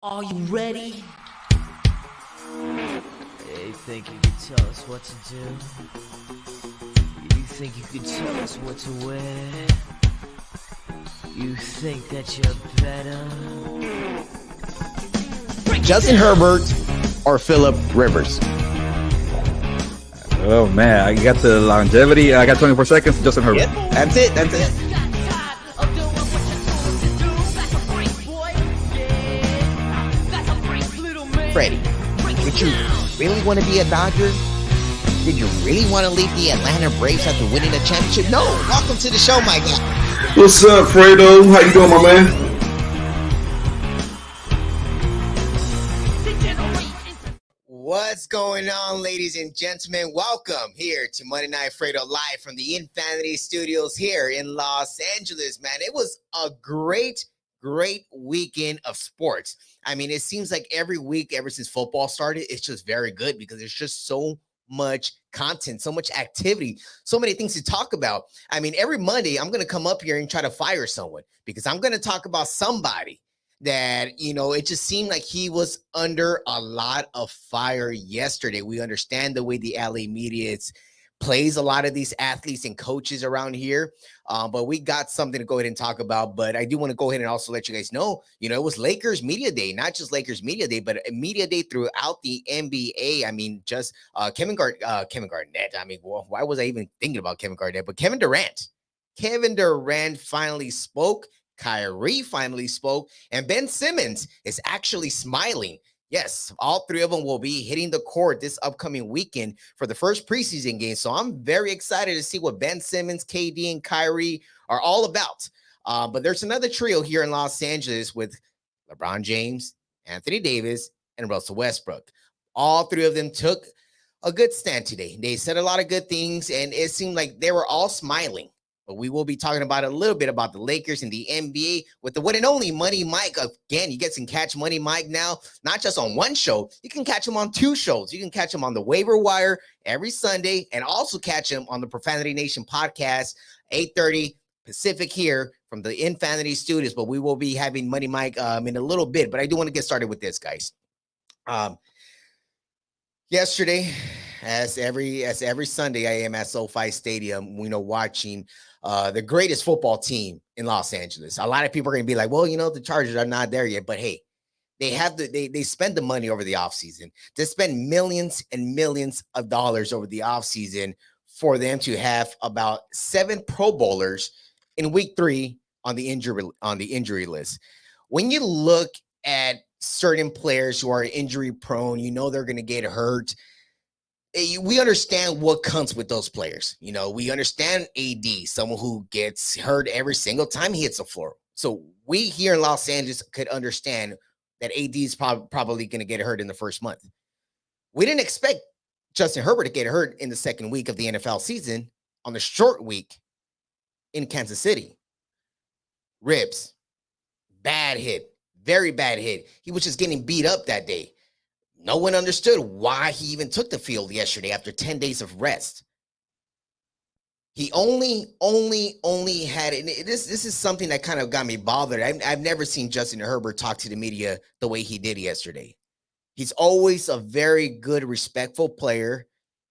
Are you ready? You think you can tell us what to do? You think you can tell us what to wear? You think that you're better? Justin Herbert or Phillip Rivers? Oh man, I got the longevity. I got 24 seconds. Justin Herbert. Yep, that's it. That's it. Freddie, did you really want to be a Dodger? Did you really want to leave the Atlanta Braves after winning a championship? No. Welcome to the show, my guy. What's up, Fredo? How you doing, my man? What's going on, ladies and gentlemen? Welcome here to Monday Night Fredo live from the Infinity Studios here in Los Angeles, man. It was a great weekend of sports. I mean, it seems like every week ever since football started, it's just very good because there's just so much content, so much activity, so many things to talk about. I mean, every Monday I'm going to come up here and try to fire someone because I'm going to talk about somebody that, you know, it just seemed like he was under a lot of fire yesterday. We understand the way the LA media plays a lot of these athletes and coaches around here. But we got something to go ahead and talk about. But I do want to go ahead and also let you guys know, you know, it was Lakers Media Day, not just Lakers Media Day, but a media day throughout the NBA. I mean, just Kevin Garnett. I mean, well, why was I even thinking about Kevin Garnett? But Kevin Durant. Kevin Durant finally spoke. Kyrie finally spoke. And Ben Simmons is actually smiling. Yes, all three of them will be hitting the court this upcoming weekend for the first preseason game. So I'm very excited to see what Ben Simmons, KD, and Kyrie are all about. But there's another trio here in Los Angeles with LeBron James, Anthony Davis, and Russell Westbrook. All three of them took a good stand today. They said a lot of good things, and it seemed like they were all smiling. But we will be talking about a little bit about the Lakers and the NBA with the one and only Money Mike. Again, you get to catch Money Mike now, not just on one show. You can catch him on two shows. You can catch him on the Waiver Wire every Sunday and also catch him on the Profanity Nation podcast, 8:30 Pacific here from the Infinity Studios. But we will be having Money Mike in a little bit. But I do want to get started with this, guys. Yesterday, as every Sunday, I am at SoFi Stadium, you know, watching the greatest football team in Los Angeles. A lot of people are going to be like, well, you know, the Chargers are not there yet. But hey, they spend the money over the offseason. They spend millions and millions of dollars over the offseason for them to have about 7 Pro Bowlers in week 3 on the injury list. When you look at certain players who are injury prone, you know they're going to get hurt. We understand what comes with those players. You know, we understand AD, someone who gets hurt every single time he hits the floor. So we here in Los Angeles could understand that AD is probably going to get hurt in the first month. We didn't expect Justin Herbert to get hurt in the second week of the NFL season on the short week in Kansas City. Ribs, bad hit, very bad hit. He was just getting beat up that day. No one understood why he even took the field yesterday after 10 days of rest. He only had it. This is something that kind of got me bothered. I've never seen Justin Herbert talk to the media the way he did yesterday. He's always a very good, respectful player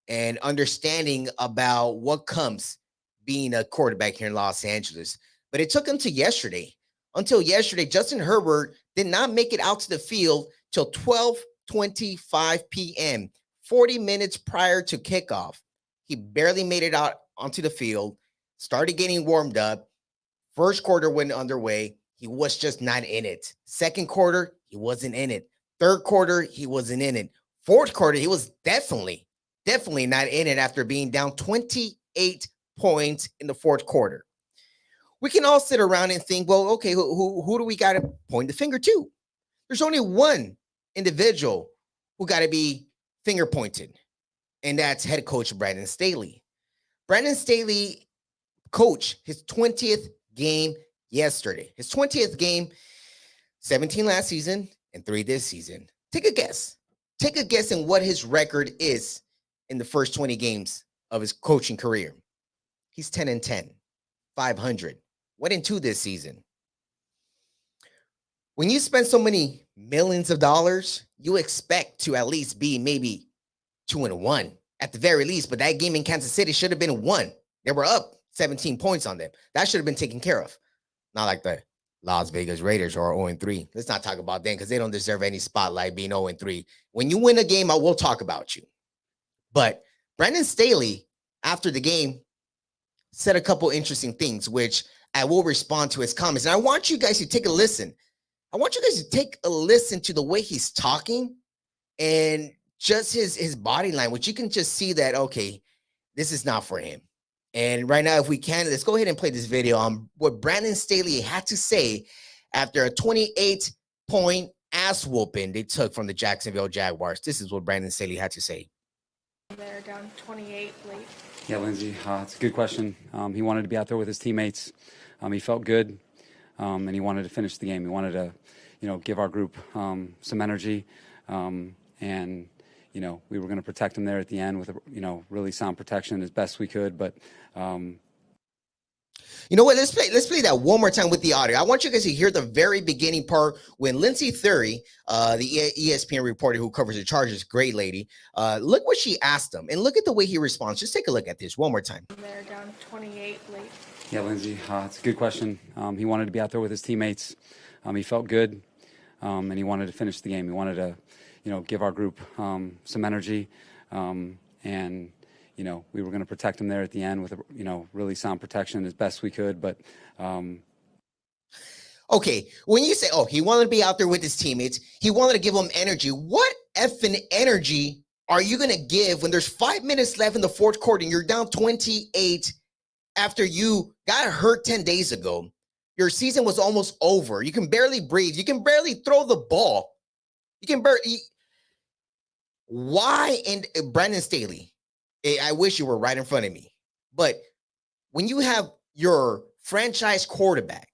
and understanding about what comes being a quarterback here in Los Angeles. But it took him to yesterday. Until yesterday, Justin Herbert did not make it out to the field till 12:25 p.m., 40 minutes prior to kickoff. He barely made it out onto the field, started getting warmed up. First quarter went underway. He was just not in it. Second quarter, he wasn't in it. Third quarter, he wasn't in it. Fourth quarter, he was definitely not in it after being down 28 points in the fourth quarter. We can all sit around and think, well, okay, who do we got to point the finger to? There's only one individual who got to be finger pointed, and that's head coach Brandon Staley. Brandon Staley coached his 20th game yesterday. His 20th game, 17 last season and 3 this season. Take a guess. Take a guess in what his record is in the first 20 games of his coaching career. He's 10-10, 500. 1-2 this season. when you spend so many millions of dollars, you expect to at least be maybe 2-1 at the very least. But that game in Kansas City should have been 1. They were up 17 points on them. That should have been taken care of. Not like the Las Vegas Raiders or 0-3. Let's not talk about them because they don't deserve any spotlight being 0-3. When you win a game, I will talk about you. But Brandon Staley, after the game, said a couple interesting things, which I will respond to his comments. And I want you guys to take a listen. I want you guys to take a listen to the way he's talking and just his body language. You can just see that, okay, this is not for him. And right now, if we can, let's go ahead and play this video on what Brandon Staley had to say after a 28-point ass whooping they took from the Jacksonville Jaguars. This is what Brandon Staley had to say. They're down 28 late. Yeah, Lindsay, it's a good question. He wanted to be out there with his teammates. He felt good, and he wanted to finish the game. He wanted to, give our group some energy, and we were going to protect him there at the end with really sound protection as best we could. But you know what? Let's play that one more time with the audio. I want you guys to hear the very beginning part when Lindsay Thury, the ESPN reporter who covers the Chargers, great lady, look what she asked him and look at the way he responds. Just take a look at this one more time. They're down 28 late. yeah, Lindsay, it's a good question. He wanted to be out there with his teammates. He felt good, and he wanted to finish the game. He wanted to, give our group some energy, and we were going to protect him there at the end with really sound protection as best we could. But okay, when you say, he wanted to be out there with his teammates, he wanted to give them energy. What effing energy are you going to give when there's 5 minutes left in the fourth quarter and you're down 28 after you got hurt 10 days ago? Your season was almost over. You can barely breathe. You can barely throw the ball. You can barely. Why? And Brandon Staley, I wish you were right in front of me. But when you have your franchise quarterback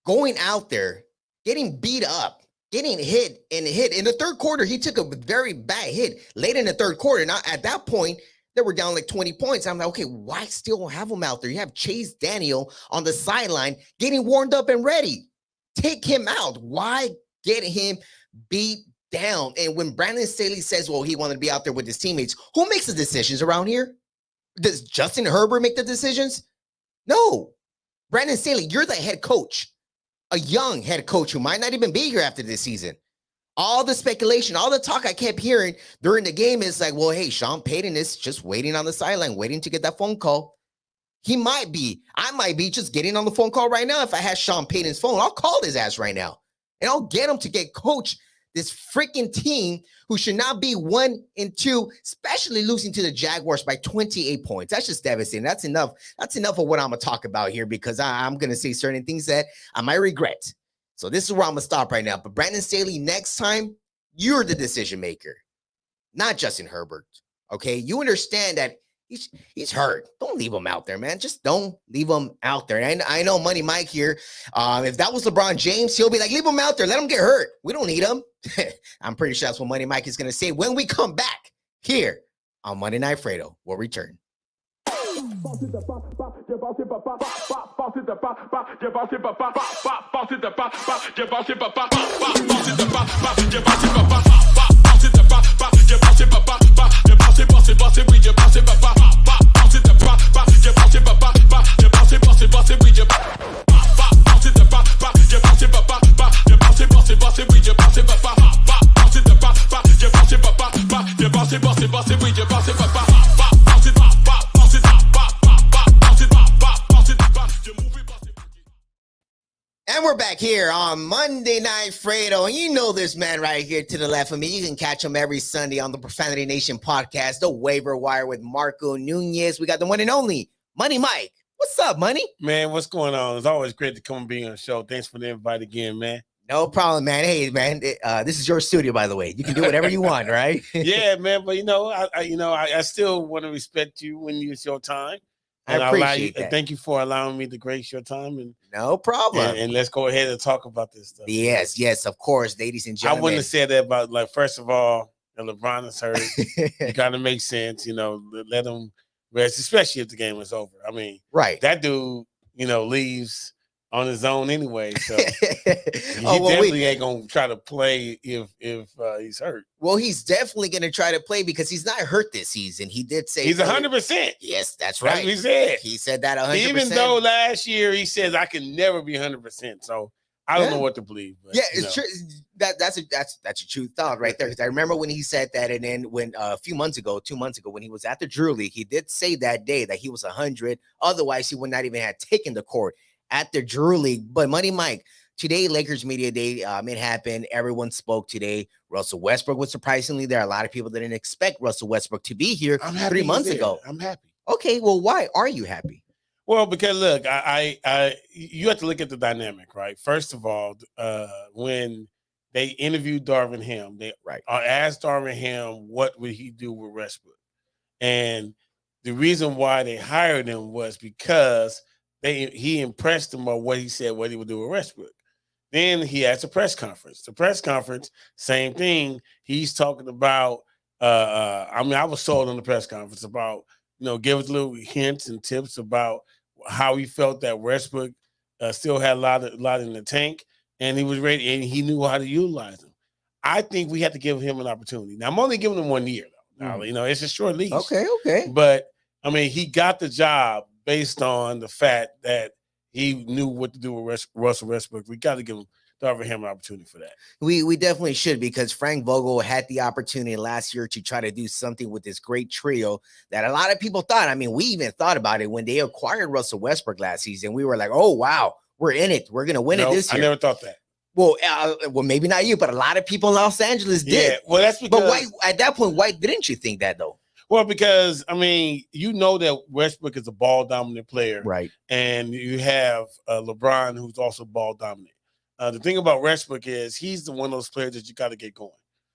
going out there, getting beat up, getting hit in the third quarter, he took a very bad hit late in the third quarter. Now, at that point, they were down like 20 points. I'm like, okay, why still have him out there? You have Chase Daniel on the sideline getting warmed up and ready. Take him out. Why get him beat down? And when Brandon Staley says, well, he wanted to be out there with his teammates, who makes the decisions around here? Does Justin Herbert make the decisions? No. Brandon Staley, you're the head coach, a young head coach who might not even be here after this season. All the speculation, all the talk I kept hearing during the game is like, well, hey, Sean Payton is just waiting on the sideline, waiting to get that phone call. I might be just getting on the phone call right now. If I had Sean Payton's phone, I'll call his ass right now. And I'll get him to get coach this freaking team who should not be 1-2, especially losing to the Jaguars by 28 points. That's just devastating. That's enough. That's enough of what I'm going to talk about here because I'm going to say certain things that I might regret. So this is where I'm going to stop right now. But Brandon Staley, next time, you're the decision maker, not Justin Herbert. Okay? You understand that he's hurt. Don't leave him out there, man. Just don't leave him out there. And I know Money Mike here. If that was LeBron James, he'll be like, leave him out there. Let him get hurt. We don't need him. I'm pretty sure that's what Money Mike is going to say when we come back here on Monday Night Fredo. We'll return. And we're back here on Monday Night Fredo. And you know this man right here to the left of me. You can catch him every Sunday on the Profanity Nation podcast, The Waiver Wire with Marco Nunez. We got the one and only Money Mike. What's up, Money? Man, what's going on? It's always great to come and be on the show. Thanks for the invite again, man. No problem, man. Hey, man, this is your studio, by the way. You can do whatever you want, right? Yeah, man. But I still want to respect you when it's your time. I appreciate that. Thank you for allowing me to grace your time. And no problem. And let's go ahead and talk about this stuff. Yes, of course, ladies and gentlemen. I wouldn't have said that about, like, first of all, LeBron is hurt. You got to make sense, let him rest, especially if the game is over. I mean, right. That dude, leaves on his own anyway. So he well, definitely ain't gonna try to play if he's hurt. Well, he's definitely going to try to play because he's not hurt this season. He did say He's 100%. Yes, that's That's right. what he said. He said that 100%. Even though last year he says I can never be 100%. So I don't know what to believe. But, yeah, it's true. That's a true thought right there. Because I remember when he said that, and then when a few months ago, 2 months ago, when he was at the Drew League, he did say that day that he was 100. Otherwise, he would not even have taken the court at the Drew League. But Money Mike, today, Lakers Media Day, it happened. Everyone spoke today. Russell Westbrook was surprisingly there. A lot of people didn't expect Russell Westbrook to be here 3 months ago. I'm happy. Okay, well, why are you happy? Well, because look, you have to look at the dynamic, right? First of all, when they interviewed Darvin Ham, they asked Darvin Ham what would he do with Westbrook, and the reason why they hired him was because he impressed them on what he said what he would do with Westbrook. Then he has a press conference. The press conference, same thing. He's talking about. I was sold on the press conference about give us little hints and tips about how he felt that Westbrook still had a lot in the tank, and he was ready, and he knew how to utilize him. I think we have to give him an opportunity. Now I'm only giving him 1 year though. Now, it's a short lease. Okay. But I mean, he got the job based on the fact that he knew what to do with Russell Westbrook. We got to give Darvin Ham an opportunity for that. We definitely should, because Frank Vogel had the opportunity last year to try to do something with this great trio that a lot of people thought. I mean, we even thought about it when they acquired Russell Westbrook last season. We were like, oh, wow, we're in it. We're going to win it this year. I never thought that. Well, maybe not you, but a lot of people in Los Angeles did. Yeah, well, that's because. But why, at that point, why didn't you think that, though? Well, because, I mean, that Westbrook is a ball-dominant player. Right. And you have LeBron, who's also ball-dominant. The thing about Westbrook is he's the one of those players that you got to get going.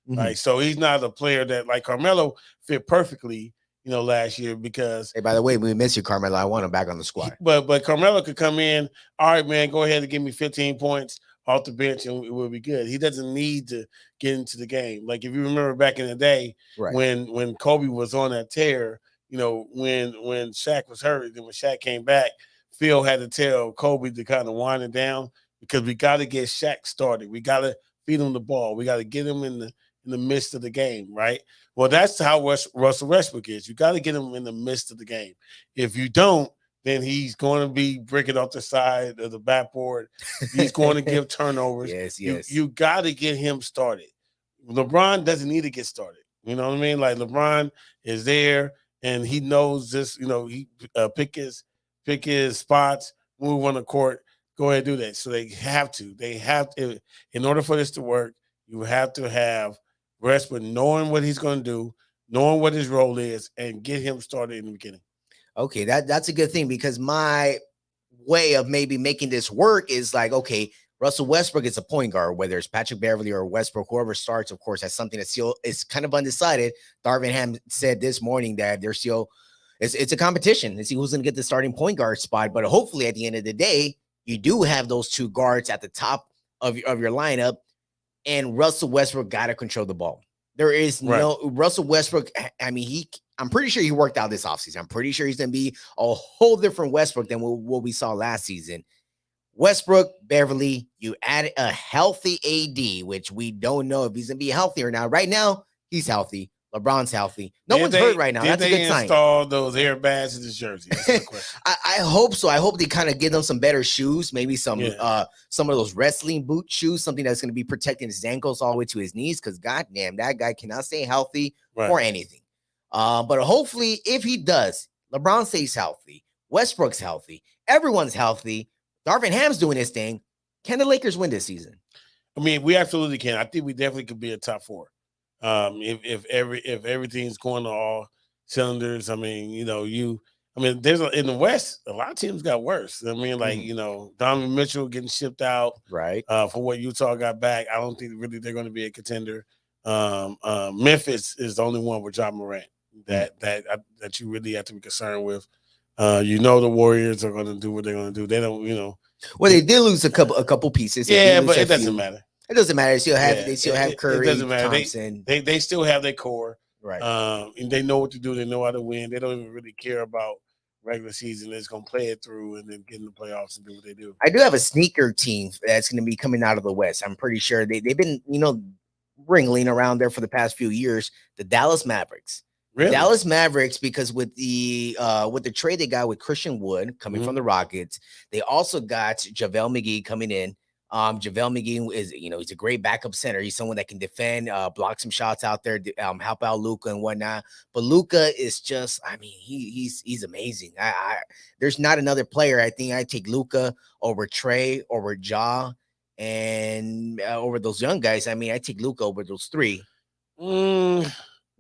Right. So he's not a player that, like Carmelo, fit perfectly, last year because. Hey, by the way, we miss you, Carmelo. I want him back on the squad. But Carmelo could come in. All right, man, go ahead and give me 15 points off the bench and it will be good. He doesn't need to get into the game. Like if you remember back in the day when Kobe was on that tear, when Shaq was hurt and when Shaq came back, Phil had to tell Kobe to kind of wind it down because we got to get Shaq started. We got to feed him the ball. We got to get him in the midst of the game, right? Well, that's how Russell Westbrook is. You got to get him in the midst of the game. If you don't, then he's going to be breaking off the side of the backboard. He's going to give turnovers. Yes. You got to get him started. LeBron doesn't need to get started. You know what I mean? Like LeBron is there and he knows this, he pick his spots, move on the court, go ahead and do that. So they have to, in order for this to work, you have to have Westbrook knowing what he's going to do, knowing what his role is, and get him started in the beginning. Okay, that's a good thing, because my way of maybe making this work is like, okay, Russell Westbrook is a point guard, whether it's Patrick Beverly or Westbrook, whoever starts, of course, that's something that still is kind of undecided. Darvin Ham said this morning that they're still, it's a competition to see who's going to get the starting point guard spot. But hopefully at the end of the day, you do have those two guards at the top of your lineup, and Russell Westbrook got to control the ball. There is no Russell Westbrook. I mean, I'm pretty sure he worked out this offseason. I'm pretty sure he's going to be a whole different Westbrook than what we saw last season. Westbrook, Beverly, you add a healthy AD, which we don't know if he's going to be healthy or not. Right now, he's healthy. LeBron's healthy. No one's hurt right now. That's a good sign. Did they install those airbags in his jersey? That's the question. I hope so. I hope they kind of give them some better shoes, maybe some of those wrestling boot shoes, something that's going to be protecting his ankles all the way to his knees, because goddamn, that guy cannot stay healthy for anything. But hopefully, if he does, LeBron stays healthy, Westbrook's healthy, everyone's healthy, Darvin Ham's doing his thing. Can the Lakers win this season? I mean, we absolutely can. I think we definitely could be a top four. If everything's going to all cylinders. I mean, there's in the West, a lot of teams got worse. I mean, like, Donovan Mitchell getting shipped out for what Utah got back. I don't think really they're going to be a contender. Memphis is the only one with John Morant that you really have to be concerned with. The Warriors are going to do what they're going to do. They don't, Well, they did lose a couple pieces. Yeah, but it doesn't matter. It doesn't matter. They still have Curry. It doesn't matter. Thompson. They still have their core. Right. And they know what to do. They know how to win. They don't even really care about regular season. They're just gonna play it through and then get in the playoffs and do what they do. I do have a sneaker team that's going to be coming out of the West. I'm pretty sure they've been, ringling around there for the past few years. The Dallas Mavericks. Really? Dallas Mavericks, because with the trade they got with Christian Wood coming from the Rockets, they also got JaVale McGee coming in. JaVale McGee is, he's a great backup center. He's someone that can defend, block some shots out there, help out Luka and whatnot. But Luka is just, he's amazing. There's not another player. I think I take Luka over Trey, over Ja, and over those young guys. I take Luka over those three.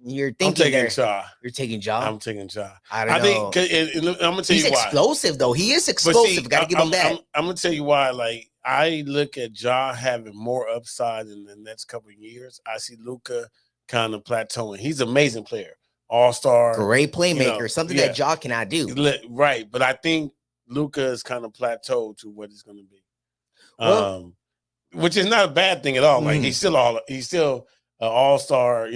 You're thinking I'm taking Ja. You're taking Ja. I'm taking Ja. I don't know. Think I'm gonna tell he's you why. Explosive though. He is explosive. Got to give him that. I'm gonna tell you why. Like I look at Ja having more upside in the next couple of years. I see Luka kind of plateauing. He's an amazing player, all-star, great playmaker, something that Ja cannot do. Right, but I think Luka is kind of plateaued to what he's going to be, which is not a bad thing at all. Like he's still an all-star.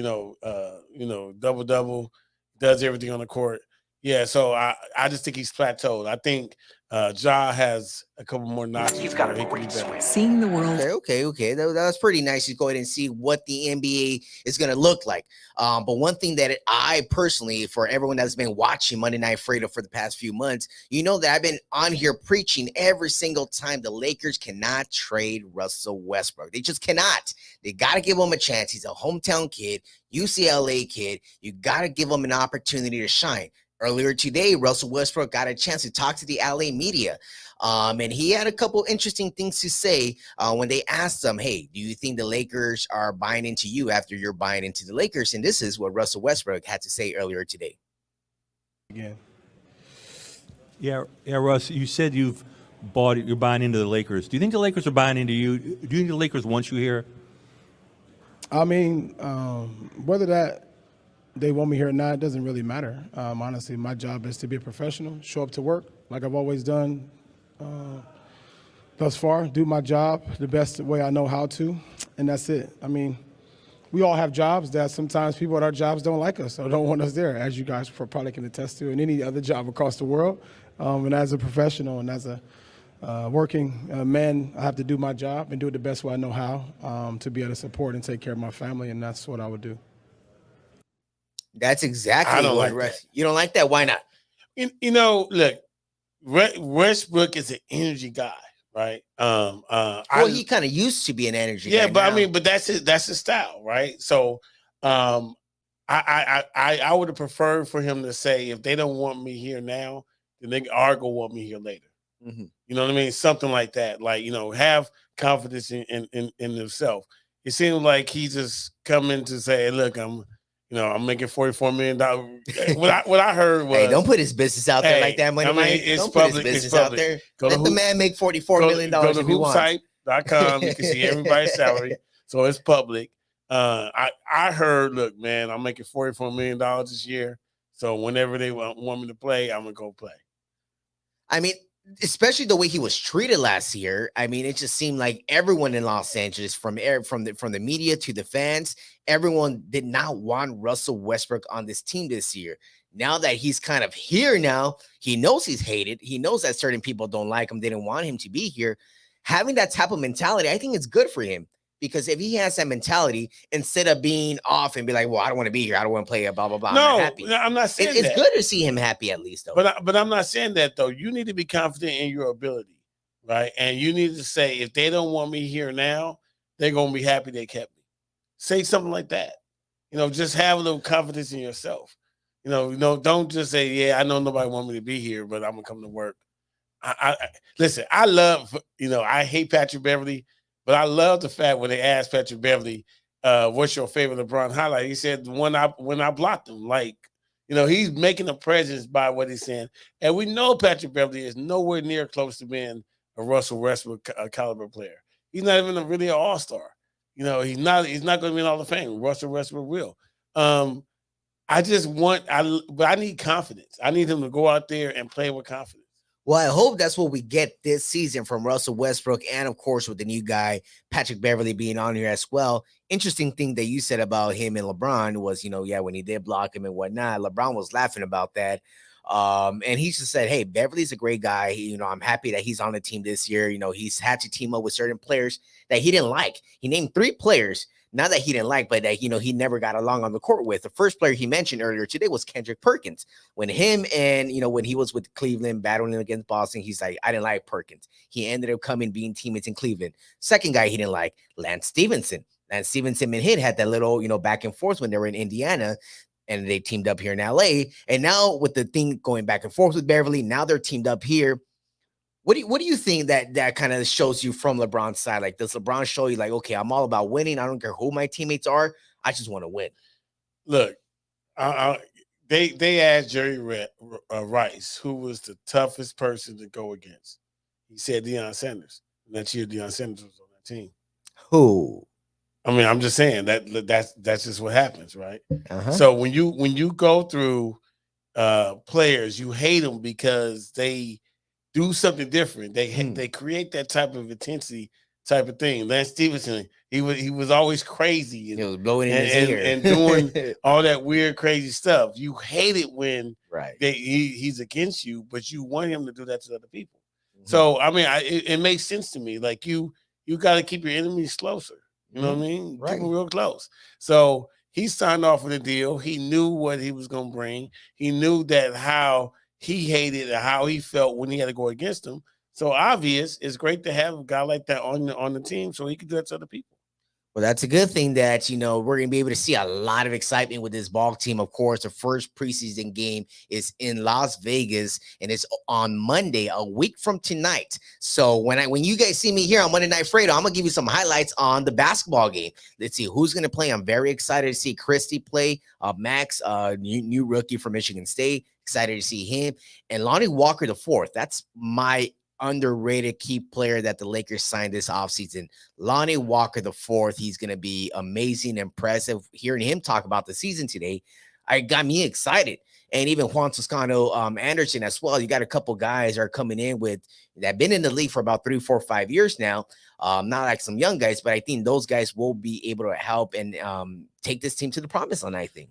Double-double, does everything on the court. Yeah, so I just think he's plateaued. I think Ja has a couple more notches. He's got a great swing. Seeing the world. Okay. That was pretty nice. You go ahead and see what the NBA is going to look like. But one thing that I personally, for everyone that's been watching Monday Night Fredo for the past few months, that I've been on here preaching every single time the Lakers cannot trade Russell Westbrook. They just cannot. They got to give him a chance. He's a hometown kid, UCLA kid. You got to give him an opportunity to shine. Earlier today, Russell Westbrook got a chance to talk to the LA media, and he had a couple interesting things to say when they asked him, hey, do you think the Lakers are buying into you after you're buying into the Lakers? And this is what Russell Westbrook had to say earlier today. Again. Yeah, Russ, you said you're buying into the Lakers. Do you think the Lakers are buying into you? Do you think the Lakers want you here? Whether they want me here or not, it doesn't really matter. Honestly, my job is to be a professional, show up to work like I've always done thus far, do my job the best way I know how to, and that's it. We all have jobs that sometimes people at our jobs don't like us or don't want us there, as you guys probably can attest to, in any other job across the world. And as a professional and as a working man, I have to do my job and do it the best way I know how to be able to support and take care of my family, and that's what I would do. That's exactly. I don't like that. You don't like that? Why not? Look, Westbrook is an energy guy, right? He kind of used to be an energy guy. Yeah, but now. but that's his style, right? So, I would have preferred for him to say, if they don't want me here now, then they are gonna want me here later. Mm-hmm. You know what I mean? Something like that. Like, have confidence in himself. It seems like he's just coming to say, look, I'm making $44 million. What I heard was, hey, don't put his business out there like that, Money Mike. It's don't public. Put his business it's public. out there. Let the man make $44 million Go to if he wants. hoopsite.com. You can see everybody's salary, so it's public. I heard, look, man, I'm making $44 million this year, so whenever they want me to play, I'm gonna go play. Especially the way he was treated last year. It just seemed like everyone in Los Angeles, from the media to the fans, everyone did not want Russell Westbrook on this team this year. Now that he's kind of here now, he knows he's hated. He knows that certain people don't like him. They didn't want him to be here. Having that type of mentality, I think it's good for him. Because if he has that mentality, instead of being off and be like, well, I don't want to be here, I don't want to play, blah, blah, blah. No, I'm not happy. I'm not saying it's good to see him happy at least, though. But I'm not saying that, though. You need to be confident in your ability, right? And you need to say, if they don't want me here now, they're going to be happy they kept me. Say something like that. Just have a little confidence in yourself. Don't just say, yeah, I know nobody want me to be here, but I'm going to come to work. Listen, I love, I hate Patrick Beverley. But I love the fact when they asked Patrick Beverley, what's your favorite LeBron highlight? He said, when I blocked him. Like, he's making a presence by what he's saying. And we know Patrick Beverley is nowhere near close to being a Russell Westbrook caliber player. He's not even really an all-star. He's not going to be in Hall of Fame. Russell Westbrook will. But I need confidence. I need him to go out there and play with confidence. Well, I hope that's what we get this season from Russell Westbrook, and of course with the new guy, Patrick Beverley, being on here as well. Interesting thing that you said about him and LeBron was, when he did block him and whatnot, LeBron was laughing about that. And he just said, hey, Beverly's a great guy. I'm happy that he's on the team this year. He's had to team up with certain players that he didn't like. He named 3 players, not that he didn't like, but that, he never got along on the court with. The first player he mentioned earlier today was Kendrick Perkins. When him and, when he was with Cleveland battling against Boston, he's like, I didn't like Perkins. He ended up being teammates in Cleveland. Second guy he didn't like, Lance Stevenson. Lance Stevenson and Hit had that little, back and forth when they were in Indiana, and they teamed up here in LA. And now with the thing going back and forth with Beverly, now they're teamed up here. What do you think that kind of shows you from LeBron's side? Like, does LeBron show you like, okay, I'm all about winning. I don't care who my teammates are. I just want to win. Look, they asked Jerry Rice who was the toughest person to go against. He said Deion Sanders. And that year, Deion Sanders was on that team. Who? I mean, I'm just saying that's just what happens, right? Uh-huh. So when you go through players, you hate them because they do something different. They create that type of intensity, type of thing. Lance Stevenson, he was always crazy and, he was blowing in his ear and doing all that weird, crazy stuff. You hate it when right he's against you, but you want him to do that to other people. Mm-hmm. So I mean, it makes sense to me. Like you got to keep your enemies closer. You know what I mean? Right. Keep them real close. So he signed off with a deal. He knew what he was going to bring. He knew that how he hated and how he felt when he had to go against him. So obvious, it's great to have a guy like that on the team so he can do that to other people. Well, that's a good thing that, we're going to be able to see a lot of excitement with this ball team. Of course, the first preseason game is in Las Vegas, and it's on Monday, a week from tonight. So when you guys see me here on Monday Night Fredo, I'm going to give you some highlights on the basketball game. Let's see who's going to play. I'm very excited to see Christie play. Max, new rookie from Michigan State. Excited to see him. And Lonnie Walker IV. That's my underrated key player that the Lakers signed this offseason. Lonnie Walker IV. He's going to be amazing, impressive. Hearing him talk about the season today, got me excited. And even Juan Toscano Anderson as well. You got a couple guys are coming in that have been in the league for about 3, 4, 5 years now. Not like some young guys, but I think those guys will be able to help and take this team to the promised land, I think.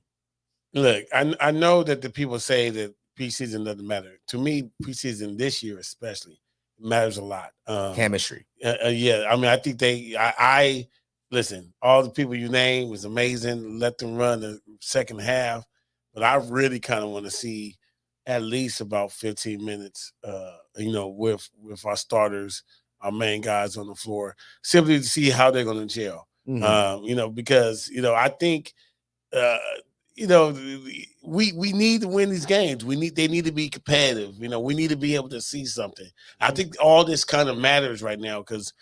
Look, I know that the people say that preseason doesn't matter. To me, preseason this year especially matters a lot. Chemistry. Yeah, I mean, I think I listen, all the people you named was amazing. Let them run the second half. But I really kind of want to see at least about 15 minutes, with our starters, our main guys on the floor, simply to see how they're going to gel. Mm-hmm. Because, I think we need to win these games. They need to be competitive. We need to be able to see something. I think all this kind of matters right now because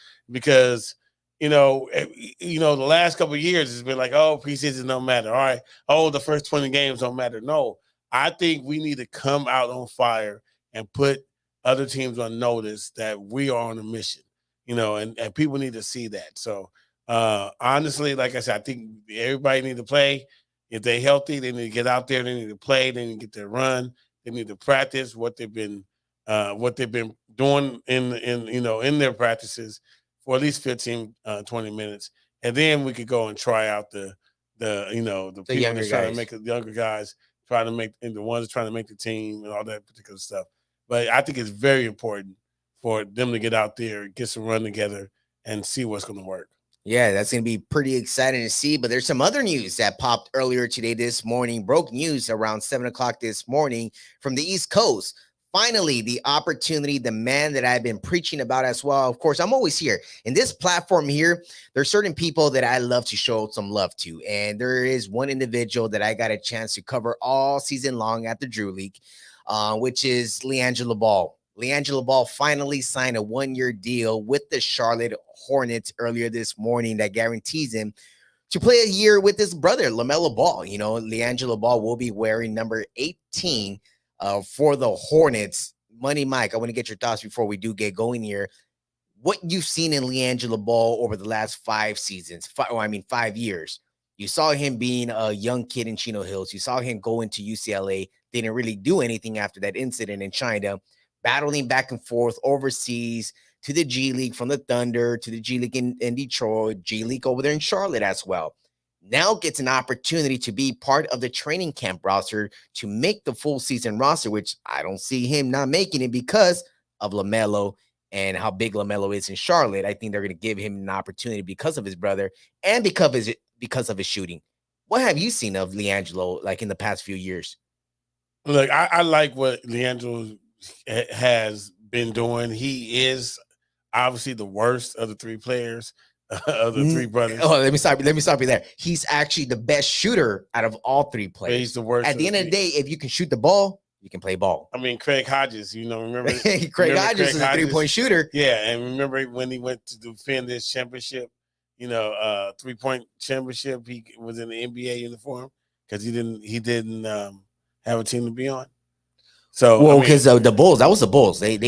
the last couple of years it's been like, oh, preseason don't matter. All right, oh, the first 20 games don't matter. No, I think we need to come out on fire and put other teams on notice that we are on a mission. And people need to see that. So honestly, like I said, I think everybody need to play. If they're healthy, they need to get out there. They need to play. They need to get their run. They need to practice what they've been doing in their practices for at least 15, 20 minutes, and then we could go and try out the people younger that's trying guys. to make the younger guys trying to make and the ones trying to make the team and all that particular stuff. But I think it's very important for them to get out there, get some run together, and see what's going to work. Yeah, that's going to be pretty exciting to see. But there's some other news that popped earlier today, this morning, broke news around 7 o'clock this morning from the East Coast. Finally, the opportunity, the man that I've been preaching about as well. Of course, I'm always here. In this platform here, there's certain people that I love to show some love to. And there is one individual that I got a chance to cover all season long at the Drew League, which is LiAngelo Ball. LiAngelo Ball finally signed a 1-year deal with the Charlotte Hornets earlier this morning that guarantees him to play a year with his brother, LaMelo Ball. LiAngelo Ball will be wearing number 18 for the Hornets. Money Mike, I want to get your thoughts before we do get going here. What you've seen in LiAngelo Ball over the last 5 seasons, 5 years. You saw him being a young kid in Chino Hills. You saw him go into UCLA. Didn't really do anything after that incident in China. Battling back and forth overseas to the G League, from the Thunder to the G League in Detroit, G League over there in Charlotte as well. now gets an opportunity to be part of the training camp roster to make the full season roster, which I don't see him not making it because of LaMelo and how big LaMelo is in Charlotte. I think they're going to give him an opportunity because of his brother and because of his shooting. What have you seen of LiAngelo like in the past few years? Look, I like what LiAngelo has been doing. He is obviously the worst of the three players, of the three brothers. Oh, let me stop you there. He's actually the best shooter out of all three players. But he's the worst. At the end of the day, if you can shoot the ball, you can play ball. I mean, Craig Hodges, remember Craig Hodges is a 3-point shooter. Yeah, and remember when he went to defend this championship, 3-point championship, he was in the NBA uniform because he didn't have a team to be on. So because the Bulls, that was the Bulls. It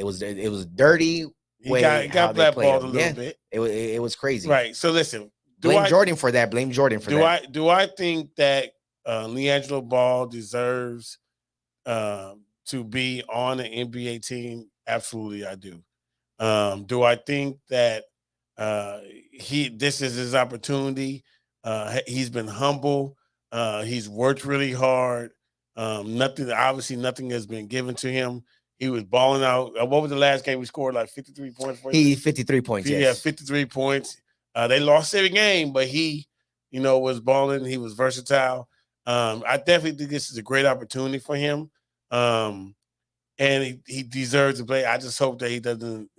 was dirty. He got blackballed a little bit. It was crazy. Right. So listen, blame Jordan for that. Do I think that LiAngelo Ball deserves to be on an NBA team? Absolutely, I do. Do I think that this is his opportunity? He's been humble. He's worked really hard. Nothing has been given to him. He was balling out. What was the last game we scored? Like 53 points. 53 points. Yeah, 53 points. They lost every game, but he, was balling. He was versatile. I definitely think this is a great opportunity for him. And he deserves to play. I just hope that he doesn't,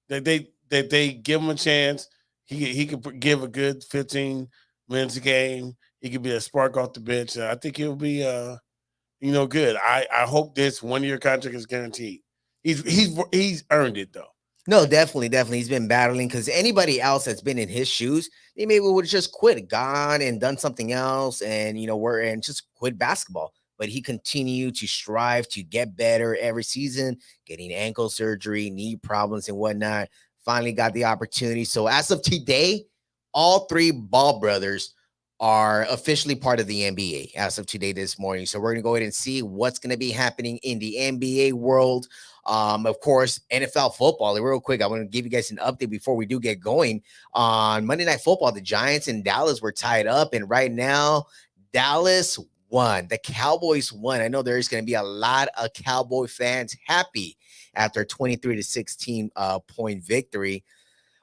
that they give him a chance. He could give a good 15 minutes a game. He could be a spark off the bench. I think he'll be good. I hope this 1-year contract is guaranteed. He's earned it though. No, definitely. He's been battling because anybody else that's been in his shoes, they maybe would have just gone and done something else, and and just quit basketball. But he continued to strive to get better every season, getting ankle surgery, knee problems, and whatnot. Finally got the opportunity. So as of today, all three Ball brothers are officially part of the NBA as of today this morning. So we're going to go ahead and see what's going to be happening in the NBA world. Of course, NFL football. Real quick, I want to give you guys an update before we do get going. On Monday Night Football, the Giants and Dallas were tied up, and right now, Dallas won. The Cowboys won. I know there is going to be a lot of Cowboy fans happy after a 23-16 point victory.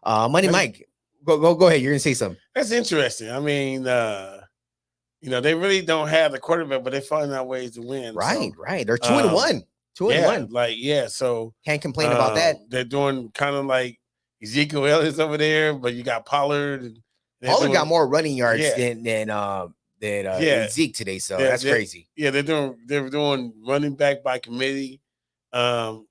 Money Mike, go ahead. You're going to say something. That's interesting. I mean, they really don't have the quarterback, but they find out ways to win. Right. They're 2-1. 2-1. So can't complain about that. They're doing kind of like Ezekiel Elliott's over there, but you got Pollard. Pollard got more running yards than Zeke today, so that's crazy. Yeah, they're doing running back by committee. I'm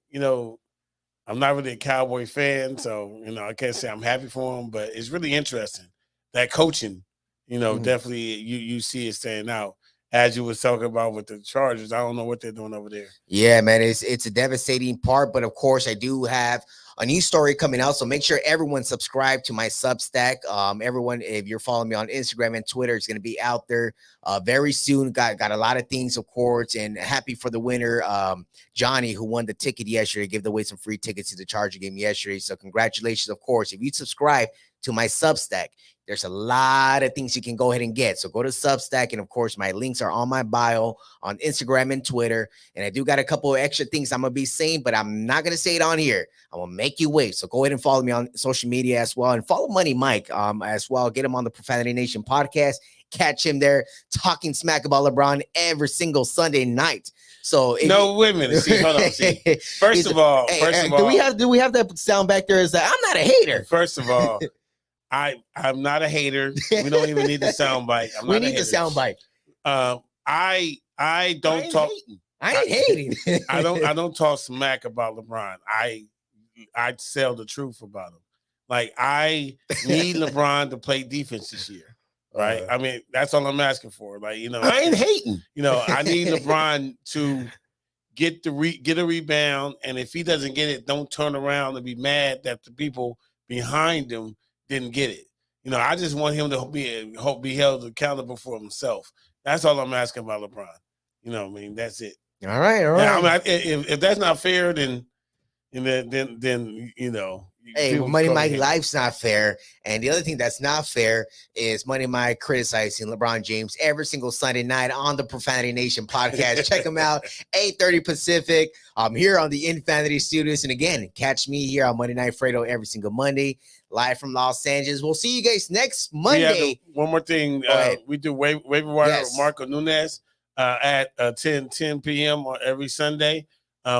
not really a Cowboy fan, so I can't say I'm happy for him, but it's really interesting that coaching. Definitely you see it standing out. As you was talking about with the Chargers, I don't know what they're doing over there. Yeah, man, it's a devastating part, but of course I do have a new story coming out, so make sure everyone subscribe to my Substack. Everyone, if you're following me on Instagram and Twitter, it's going to be out there very soon. Got a lot of things, of course, and happy for the winner, Johnny, who won the ticket yesterday. Gave away some free tickets to the Charger game yesterday, so congratulations, of course. If you subscribe to my Substack, there's a lot of things you can go ahead and get. So go to Substack, and of course, my links are on my bio on Instagram and Twitter. And I do got a couple of extra things I'm going to be saying, but I'm not going to say it on here. I'm going to make you wait. So go ahead and follow me on social media as well. And follow Money Mike as well. Get him on the Profanity Nation podcast. Catch him there talking smack about LeBron every single Sunday night. So wait a minute. See, hold on. See, first of all, do we have that sound back there? Is that I'm not a hater? First of all, I'm not a hater. We don't even need the sound bite. We need the sound bite. I don't talk. I ain't hating. I don't talk smack about LeBron. I sell the truth about him. Like, I need LeBron to play defense this year. Right. I mean, that's all I'm asking for. Like, I ain't hating. I need LeBron to get a rebound, and if he doesn't get it, don't turn around and be mad that the people behind him didn't get it. I just want him to be held accountable for himself. That's all I'm asking about LeBron. That's it. All right. Now, if that's not fair, then Hey, people well, Money come Mike in. life's not fair. And the other thing that's not fair is Money Mike criticizing LeBron James every single Sunday night on the Profanity Nation podcast. Check them out, 8:30 Pacific. I'm here on the Infinity Studios. And again, catch me here on Monday Night Fredo every single Monday, live from Los Angeles. We'll see you guys next Monday. One more thing. Go ahead. We do waiver wire Yes. with Marco Nunez at 10 p.m. on every Sunday.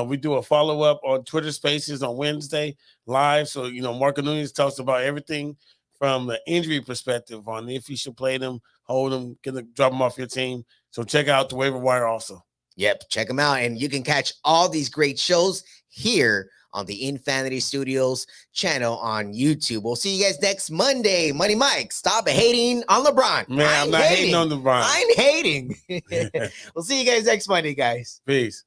We do a follow-up on Twitter Spaces on Wednesday live. So, Marco Nunez talks about everything from the injury perspective on if you should play them, hold them, drop them off your team. So check out the waiver wire also. Yep, check them out. And you can catch all these great shows here on the Infinity Studios channel on YouTube. We'll see you guys next Monday. Money Mike, stop hating on LeBron. Man, I'm not hating on LeBron. I'm hating. We'll see you guys next Monday, guys. Peace.